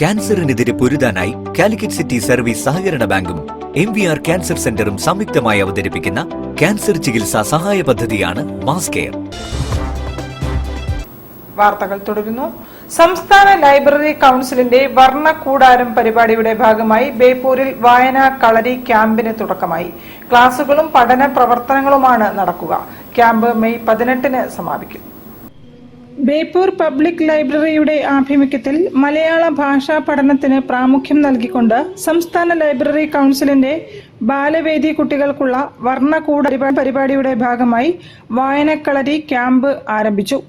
ക്യാൻസറിനെതിരെ പൊരുതാനായി Calicut city service സഹകരണ ബാങ്കും MVR cancer സെന്ററും സംയുക്തമായി അവതരിപ്പിക്കുന്ന ക്യാൻസർ ചികിത്സാ സഹായ പദ്ധതിയാണ് മാസ് കെയർ. വാർത്തകൾ തുടരുന്നു. സംസ്ഥാന ലൈബ്രറി കൌൺസിലിന്റെ വർണ്ണക്കൂടാരം പരിപാടിയുടെ ഭാഗമായി ബേപ്പൂരിൽ വായനാ കളരി ക്യാമ്പിന് തുടക്കമായി. ക്ലാസുകളും പഠന പ്രവർത്തനങ്ങളുമാണ് നടക്കുക. ക്യാമ്പ് മെയ് 18-ന് സമാപിക്കും. ബേപ്പൂർ പബ്ലിക് ലൈബ്രറിയുടെ ആഭിമുഖ്യത്തിൽ മലയാള ഭാഷാ പഠനത്തിന് പ്രാമുഖ്യം നൽകിക്കൊണ്ട് സംസ്ഥാന ലൈബ്രറി കൌൺസിലിന്റെ ബാലവേദി കുട്ടികൾക്കുള്ള വർണ്ണക്കൂടാരം പരിപാടിയുടെ ഭാഗമായി വായനക്കളരി ക്യാമ്പ് ആരംഭിച്ചു.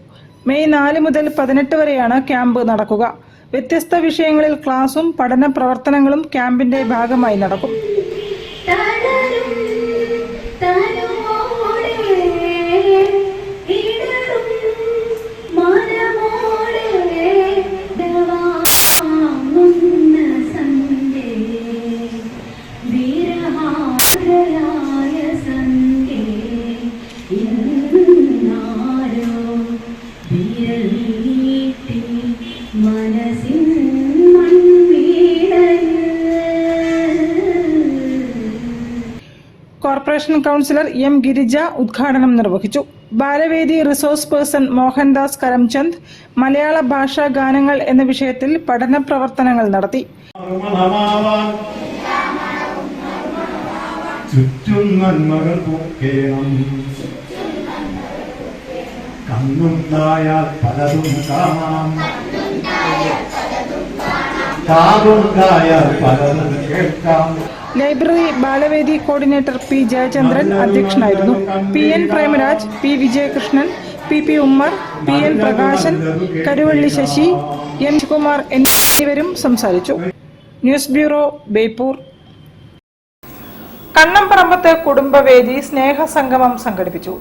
മെയ് 4 മുതൽ 18 വരെയാണ് ക്യാമ്പ് നടക്കുക. വ്യത്യസ്ത വിഷയങ്ങളിൽ ക്ലാസും പഠന പ്രവർത്തനങ്ങളും ക്യാമ്പിന്റെ ഭാഗമായി നടക്കും. Corporation councillor M. ഗിരിജ ഉദ്ഘാടനം നിർവഹിച്ചു. ബാലവേദി റിസോഴ്സ് പേഴ്സൺ മോഹൻദാസ് കരംചന്ദ് മലയാള ഭാഷാ ഗാനങ്ങൾ എന്ന വിഷയത്തിൽ പഠന പ്രവർത്തനങ്ങൾ നടത്തി. ചുറ്റും നന്മകൾ പൂക്കേണം, കണ്ണുണ്ടായാൽ പലതും കാണാം, കാതുണ്ടായാൽ പലതും കേൾക്കാം. Library Balavedi coordinator P. Jayachandran അധ്യക്ഷനായിരുന്നു. P.N. Premaraj, P. Vijayakrishnan, P. Ummer, P.N. Prakashan, Karuvalli Sasi, M. Kumar എന്നിവരും സംസാരിച്ചു. News bureau, Beypore. കണ്ണംപറമ്പത്ത് കുടുംബവേദി സ്നേഹസംഗമം സംഘടിപ്പിച്ചു.